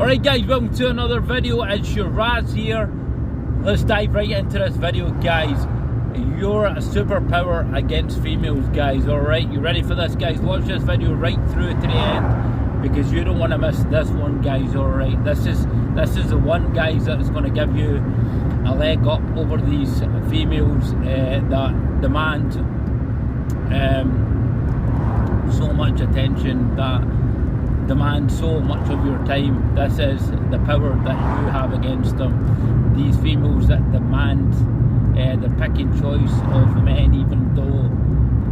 Alright guys, welcome to another video. It's your Raz here. Let's dive right into this video, guys. You're a superpower against females, guys. Alright, you ready for this, guys? Watch this video right through to the end, because you don't want to miss this one, guys. Alright, this is the one, guys, that is going to give you a leg up over these females that demand so much attention, that demand so much of your time. This is the power that you have against them. These females that demand the picking choice of men, even though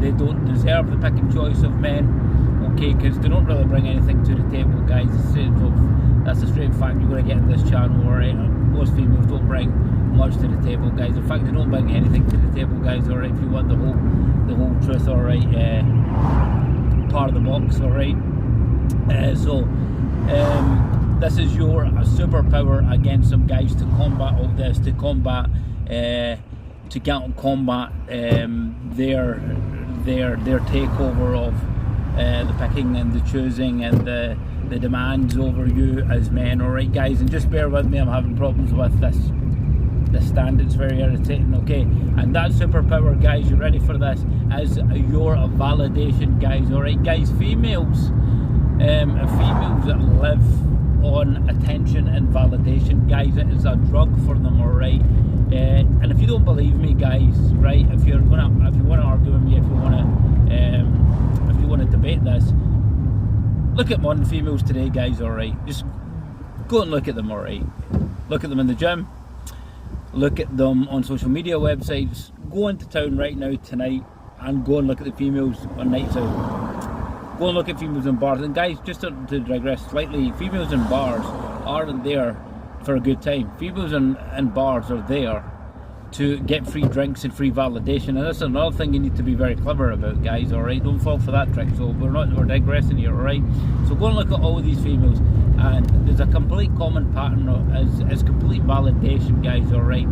they don't deserve the picking choice of men, okay, because they don't really bring anything to the table, guys. That's a straight fact you're going to get in this channel. Alright, most females don't bring much to the table, guys. In fact, they don't bring anything to the table, guys. Alright, if you want the whole truth, alright, part of the box, alright. This is your superpower against them, guys, to combat all this, to combat their takeover of the picking and the choosing and the demands over you as men. Alright, guys, and just bear with me, I'm having problems with this stand. It's very irritating, okay? And that superpower, guys, you ready for this, is your validation, guys. Alright, guys, females that live on attention and validation, guys, it is a drug for them, alright? And if you don't believe me, guys, right, if you want to argue with me, if you want to debate this, look at modern females today, guys. Alright, just go and look at them. Alright, look at them in the gym, look at them on social media websites. Go into town right now tonight and go and look at the females on nights out. Go and look at females in bars. And guys, just to digress slightly, females in bars aren't there for a good time. Females in bars are there to get free drinks and free validation, and that's another thing you need to be very clever about, guys. Alright, don't fall for that trick. So we're digressing here, alright? So go and look at all of these females, and there's a complete common pattern as complete validation, guys. Alright,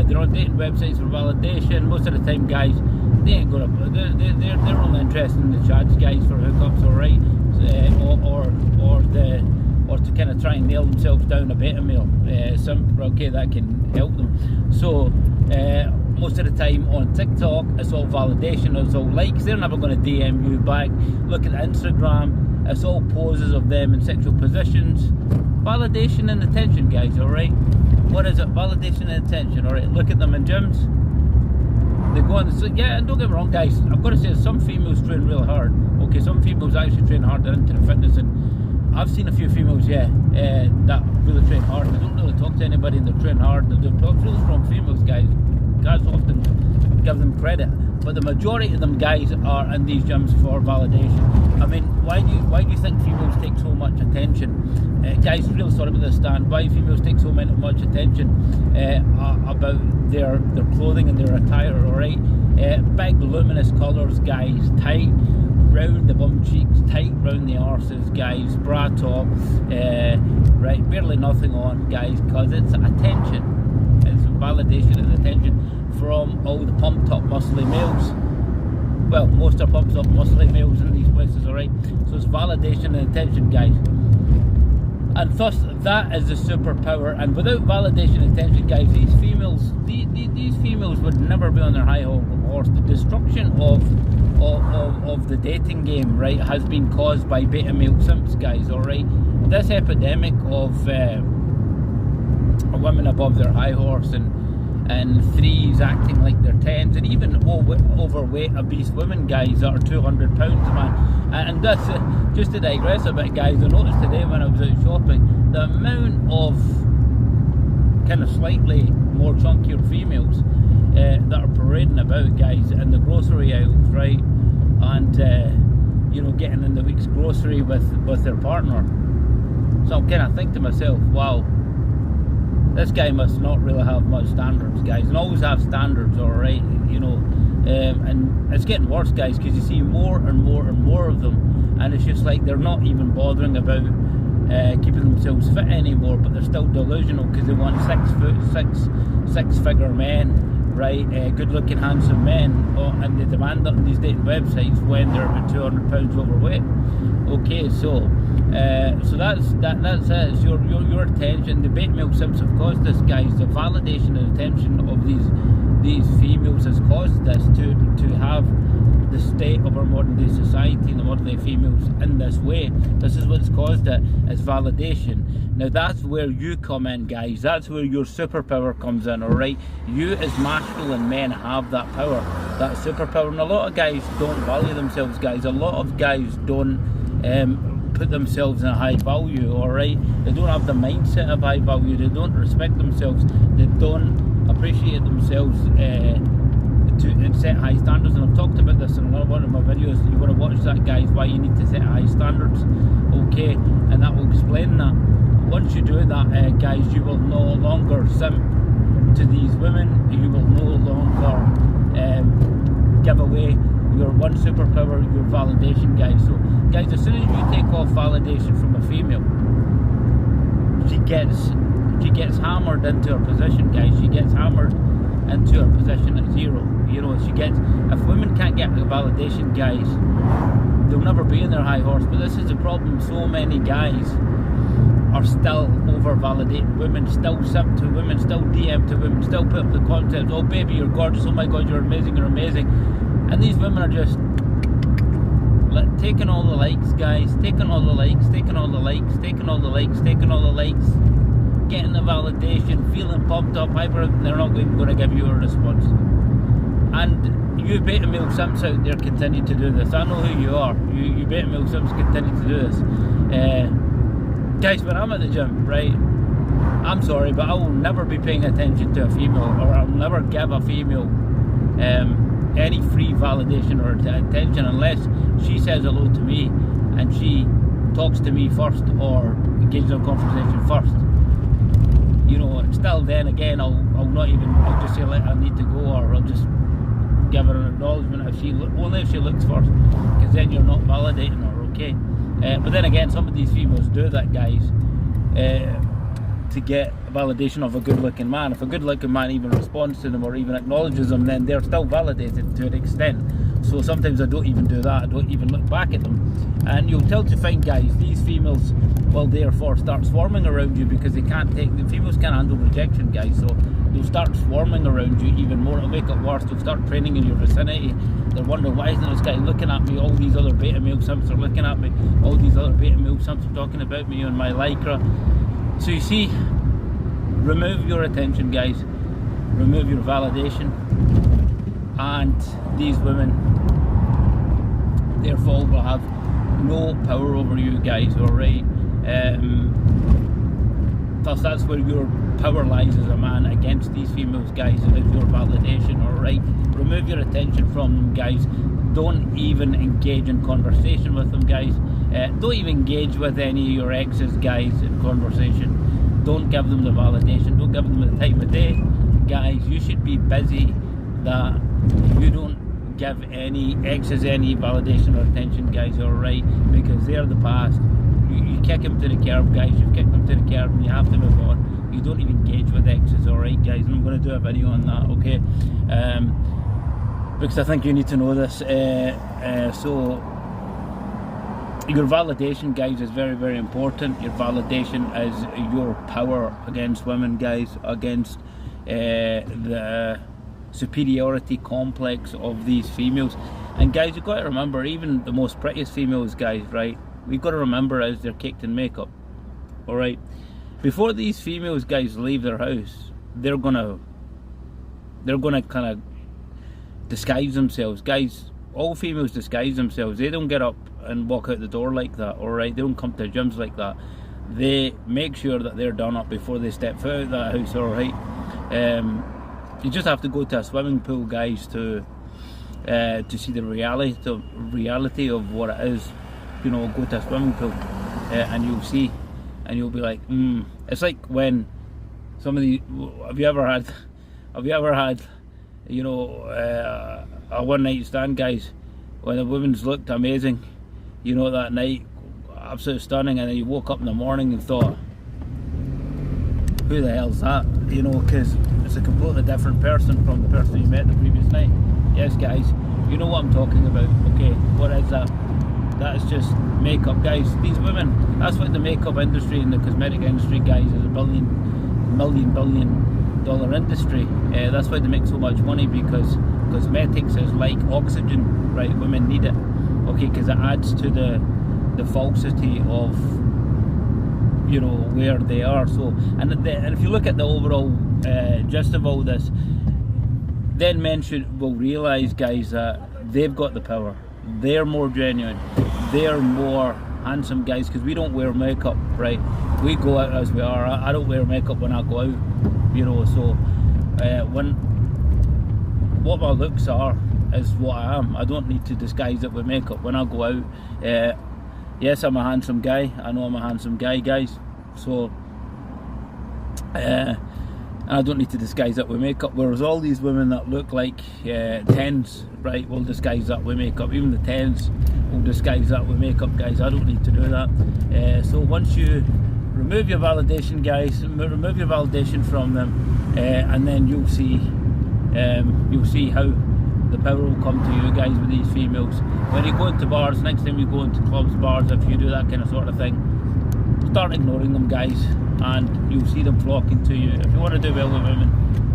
they're on dating websites for validation most of the time, guys. They ain't gonna. They're only interested in the chats, guys, for hookups, alright, or to kind of try and nail themselves down a beta male. Okay, that can help them. So most of the time on TikTok, it's all validation, it's all likes. They're never going to DM you back. Look at Instagram, it's all poses of them in sexual positions. Validation and attention, guys. Alright, what is it? Validation and attention. Alright, look at them in gyms. They go on the, yeah, and don't get me wrong, guys, I've got to say, some females train real hard. Okay, some females actually train hard, they're into the fitness, and I've seen a few females, yeah, that really train hard. They don't really talk to anybody and they train hard. They're really strong females, guys. Guys often give them credit, but the majority of them, guys, are in these gyms for validation. I mean, why do you think females take so much attention? Guys, real sorry about this stand. Why females take so much attention about their clothing and their attire, alright? Big luminous colours, guys, tight round the bum cheeks, tight round the arses, guys, bra top, right, barely nothing on, guys, because it's attention. It's validation and attention from all the pumped up muscly males. Well, most are pumped up muscly males in these places, alright? So it's validation and attention, guys. And thus, that is the superpower. And without validation and attention, guys, these females would never be on their high horse. The destruction of the dating game, right, has been caused by beta male simps, guys. Alright, this epidemic of women above their high horse and threes acting like they're tens, and even overweight obese women, guys, that are 200 pounds, man. And that's just to digress a bit, guys. I noticed today when I was out shopping, the amount of kind of slightly more chunkier females that are parading about, guys, in the grocery aisles, right, and you know, getting in the week's grocery with their partner. So I'm kind of thinking to myself, wow, this guy must not really have much standards, guys, and always have standards, alright, you know. And it's getting worse, guys, because you see more and more and more of them, and it's just like they're not even bothering about keeping themselves fit anymore, but they're still delusional because they want 6 figure men right, good looking handsome men, and they demand it on these dating websites when they're about 200 pounds overweight. Okay, so that's it. It's your attention. The beta male simps have caused this, guys. The validation and attention of these females has caused this to have the state of our modern day society and the modern day females in this way. This is what's caused it, is validation. Now that's where you come in, guys. That's where your superpower comes in, alright? You as masculine men have that power, that superpower, and a lot of guys don't value themselves, guys. A lot of guys don't put themselves in a high value, alright? They don't have the mindset of high value, they don't respect themselves, they don't appreciate themselves and set high standards. And I've talked about this in another one of my videos. You want to watch that, guys, why you need to set high standards, okay? And that will explain that. Once you do that, guys, you will no longer simp to these women. You will no longer give away your one superpower, your validation, guys. So guys, as soon as you take off validation from a female, she gets hammered into her position, guys. She gets hammered into her position at zero. You know, if women can't get the validation, guys, they'll never be in their high horse. But this is the problem. So many guys are still over validating women, still simp to women, still DM to women, still put up the content, oh baby, you're gorgeous, oh my god, you're amazing, and these women are just taking all the likes, guys, taking all the likes, taking all the likes, taking all the likes, taking all the likes, getting the validation, feeling pumped up, hyper. They're not even going to give you a response. And you beta male simps out there continue to do this. I know who you are. You beta male simps continue to do this. Guys, when I'm at the gym, right, I'm sorry, but I will never be paying attention to a female, or I'll never give a female any free validation or attention unless she says hello to me and she talks to me first or engages in a conversation first. You know, still then again, I'll just say, I need to go, or I'll just give her an acknowledgement only if she looks first, because then you're not validating her, okay? But then again, some of these females do that, guys, to get validation of a good looking man. If a good looking man even responds to them or even acknowledges them, then they're still validated to an extent. So sometimes I don't even do that, I don't even look back at them. And you'll tell to find, guys, these females will therefore start swarming around you, because the females can't handle rejection, guys. So they'll start swarming around you even more. It'll make it worse. They'll start training in your vicinity. They're wondering, why isn't this guy looking at me? All these other beta male simps are looking at me. All these other beta male simps are talking about me on my lycra. So you see, remove your attention, guys. Remove your validation. And these women, therefore, will have no power over you, guys, alright? Thus, that's where your power lies as a man against these females, guys, is your validation, alright? Remove your attention from them, guys. Don't even engage in conversation with them, guys. Don't even engage with any of your exes, guys, in conversation. Don't give them the validation. Don't give them the time of day, guys. You should be busy that you don't give any exes any validation or attention, guys, alright? Because they're the past. You kick them to the curb, guys. You've kicked them to the curb and you have to move on. You don't even engage with exes, alright, guys? And I'm going to do a video on that, okay? Because I think you need to know this. So your validation, guys, is very, very important. Your validation is your power against women, guys, against the superiority complex of these females. And guys, you've got to remember, even the most prettiest females, guys, right, we've got to remember as they're caked in makeup, alright? Before these females, guys, leave their house, they're gonna kind of disguise themselves, guys. All females disguise themselves. They don't get up and walk out the door like that, alright? They don't come to gyms like that. They make sure that they're done up before they step out of that house, alright? You just have to go to a swimming pool, guys, to see the reality of what it is. You know, go to a swimming pool and you'll see, and you'll be like, It's like when somebody, have you ever had, you know, a one night stand, guys, when a woman's looked amazing, you know, that night, absolutely stunning, and then you woke up in the morning and thought, who the hell's that? You know, because it's a completely different person from the person you met the previous night. Yes, guys, you know what I'm talking about. Okay, what is that? That's just makeup, guys. These women, that's what the makeup industry and the cosmetic industry, guys, is a billion dollar industry. That's why they make so much money, because cosmetics is like oxygen, right? Women need it, okay, because it adds to the falsity of, you know, where they are. So, and if you look at the overall gist of all this, then men will realise, guys, that they've got the power. They're more genuine. They're more handsome, guys, because we don't wear makeup, right? We go out as we are. I don't wear makeup when I go out, you know. So what my looks are is what I am. I don't need to disguise it with makeup when I go out. Yes, I'm a handsome guy. I know I'm a handsome guy, guys. So I don't need to disguise that with makeup, whereas all these women that look like 10s, right, will disguise that with makeup. Even the 10s will disguise that with makeup, guys. I don't need to do that. So once you remove your validation, guys, remove your validation from them, and then you'll see how the power will come to you, guys, with these females. When you go into bars, next time you go into clubs, bars, if you do that kind of sort of thing, start ignoring them, guys, and you'll see them flocking to you. If you want to do well with women,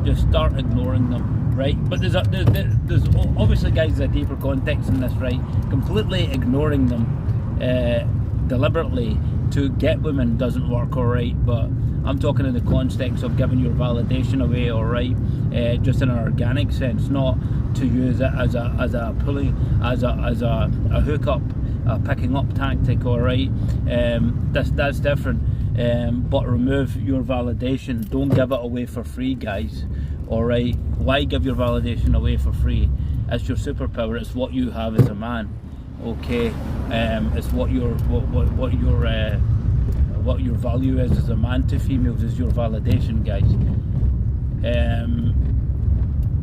just start ignoring them, right? But there's obviously, guys, a deeper context in this, right? Completely ignoring them deliberately to get women doesn't work, alright, but I'm talking in the context of giving your validation away, alright, just in an organic sense, not to use it as a pulling, as a hookup, a picking up tactic, alright. That's different. But remove your validation. Don't give it away for free, guys, alright? Why give your validation away for free? It's your superpower. It's what you have as a man, okay? It's what your value is as a man to females, is your validation, guys.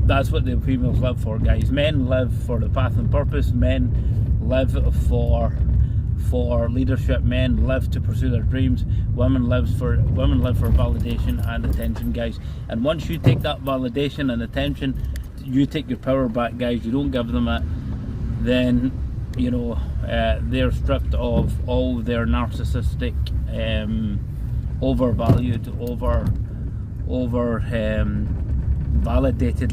That's what the females live for, guys. Men live for the path and purpose. Men live for leadership. Men live to pursue their dreams. Women live for validation and attention, guys. And once you take that validation and attention, you take your power back, guys. You don't give them it, then, you know, they're stripped of all their narcissistic, overvalued, validated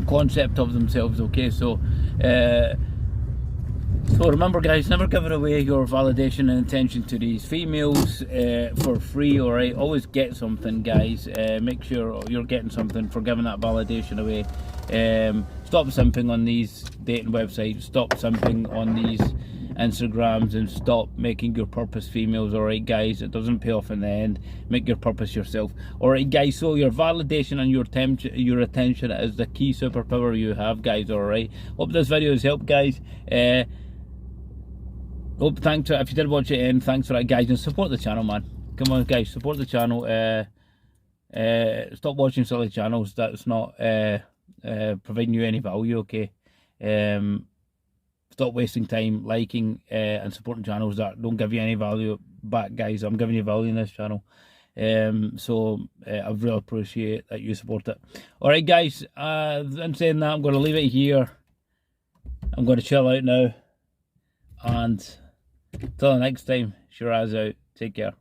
concept of themselves, okay? So remember, guys, never give it away, your validation and attention, to these females for free, alright? Always get something, guys. Make sure you're getting something for giving that validation away. Stop simping on these dating websites, stop simping on these Instagrams, and stop making your purpose females, alright, guys? It doesn't pay off in the end. Make your purpose yourself, alright, guys? So your validation and your attention is the key superpower you have, guys, alright? Hope this video has helped, guys. Thanks, if you did watch it in, thanks for that, guys, and support the channel, man. Come on, guys, support the channel. Stop watching silly channels that's not providing you any value, okay? Stop wasting time liking and supporting channels that don't give you any value back, guys. I'm giving you value in this channel, so I really appreciate that you support it. Alright, guys, in saying that, I'm going to leave it here. I'm going to chill out now, and till the next time, Shiraz out. Take care.